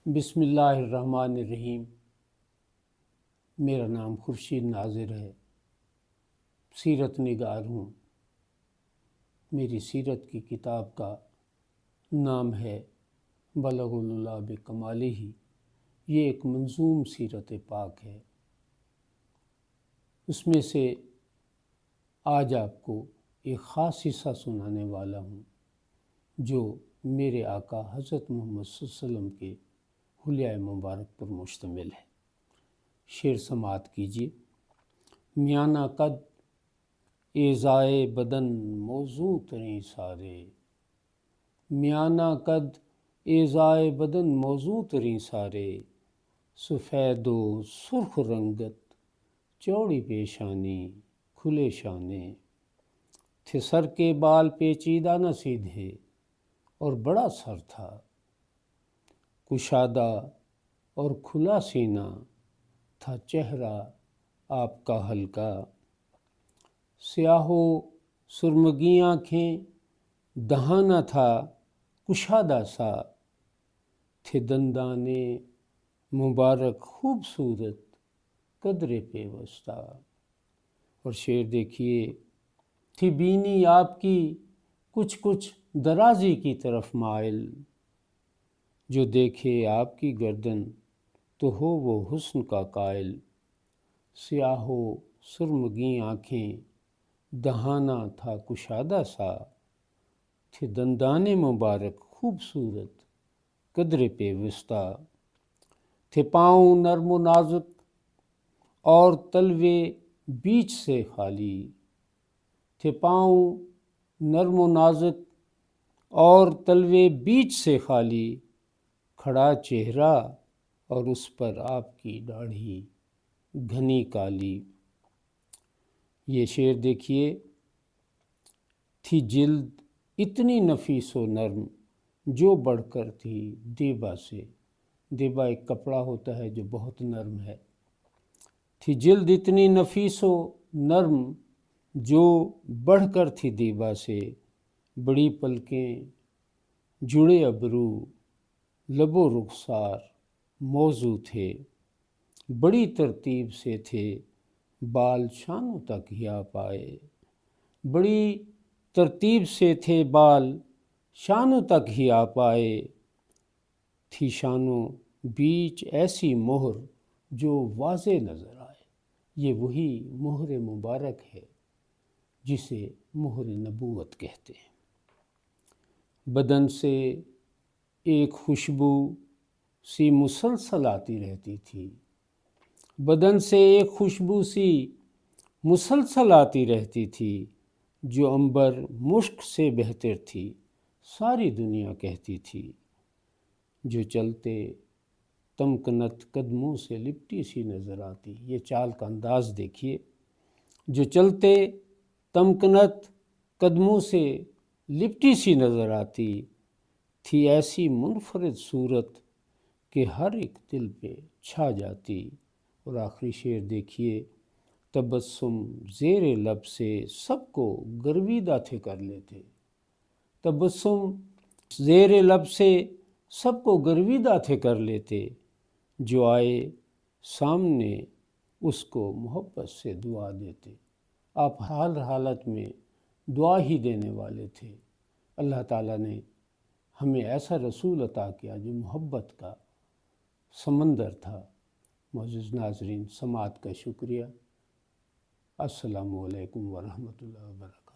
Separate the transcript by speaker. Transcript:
Speaker 1: بسم اللہ الرحمن الرحیم۔ میرا نام خورشید ناظر ہے، سیرت نگار ہوں۔ میری سیرت کی کتاب کا نام ہے بلغ اللہ بکمالہ۔ یہ ایک منظوم سیرت پاک ہے۔ اس میں سے آج آپ کو ایک خاص حصہ سنانے والا ہوں جو میرے آقا حضرت محمد صلی اللہ علیہ وسلم کے حلیہ مبارک پر مشتمل ہے۔ شعر سماعت کیجیے۔ میانہ قد ایذائے بدن موضوع تریں سارے، میانہ قد ایذائے بدن موضوع تریں سارے، سفید و سرخ رنگت چوڑی پیشانی کھلے شانے، تھے سر کے بال پیچیدہ نہ سیدھے اور بڑا سر تھا، کشادہ اور کھلا سینہ تھا چہرہ آپ کا ہلکا، سیاہ و سرمگی آنکھیں دہانہ تھا کشادہ سا، تھے دندانے مبارک خوبصورت قدر پیوستہ۔ اور شعر دیکھیے۔ تھی بینی آپ کی کچھ کچھ درازی کی طرف مائل، جو دیکھے آپ کی گردن تو ہو وہ حسن کا قائل، سیاہ و سرمگی آنکھیں دہانہ تھا کشادہ سا، تھے دندان مبارک خوبصورت قدر پیوستہ، تھے پاؤں نرم و نازک اور تلوے بیچ سے خالی، تھے پاؤں نرم و نازک اور تلوے بیچ سے خالی، کھڑا چہرہ اور اس پر آپ کی داڑھی گھنی کالی۔ یہ شعر دیکھیے۔ تھی جلد اتنی نفیس و نرم جو بڑھ کر تھی دیبا سے، دیبا ایک کپڑا ہوتا ہے جو بہت نرم ہے۔ تھی جلد اتنی نفیس و نرم جو بڑھ کر تھی دیبا سے، بڑی پلکیں جڑے ابرو لب و رخسار موزوں تھے، بڑی ترتیب سے تھے بال شانوں تک ہی آ پائے، بڑی ترتیب سے تھے بال شانوں تک ہی آ پائے، تھی شانوں بیچ ایسی مہر جو واضح نظر آئے۔ یہ وہی مہر مبارک ہے جسے مہر نبوت کہتے ہیں۔ بدن سے ایک خوشبو سی مسلسل آتی رہتی تھی، بدن سے ایک خوشبو سی مسلسل آتی رہتی تھی، جو عنبر مشک سے بہتر تھی ساری دنیا کہتی تھی، جو چلتے تمکنت قدموں سے لپٹی سی نظر آتی۔ یہ چال کا انداز دیکھیے۔ جو چلتے تمکنت قدموں سے لپٹی سی نظر آتی، تھی ایسی منفرد صورت کہ ہر ایک دل پہ چھا جاتی۔ اور آخری شعر دیکھیے۔ تبسم زیر لب سے سب کو گرویدہ تھے کر لیتے، تبسم زیر لب سے سب کو گرویدہ تھے کر لیتے، جو آئے سامنے اس کو محبت سے دعا دیتے۔ آپ ہر حالت میں دعا ہی دینے والے تھے۔ اللہ تعالیٰ نے ہمیں ایسا رسول عطا کیا جو محبت کا سمندر تھا۔ معزز ناظرین، سماعت کا شکریہ۔ السلام علیکم ورحمۃ اللہ وبرکاتہ۔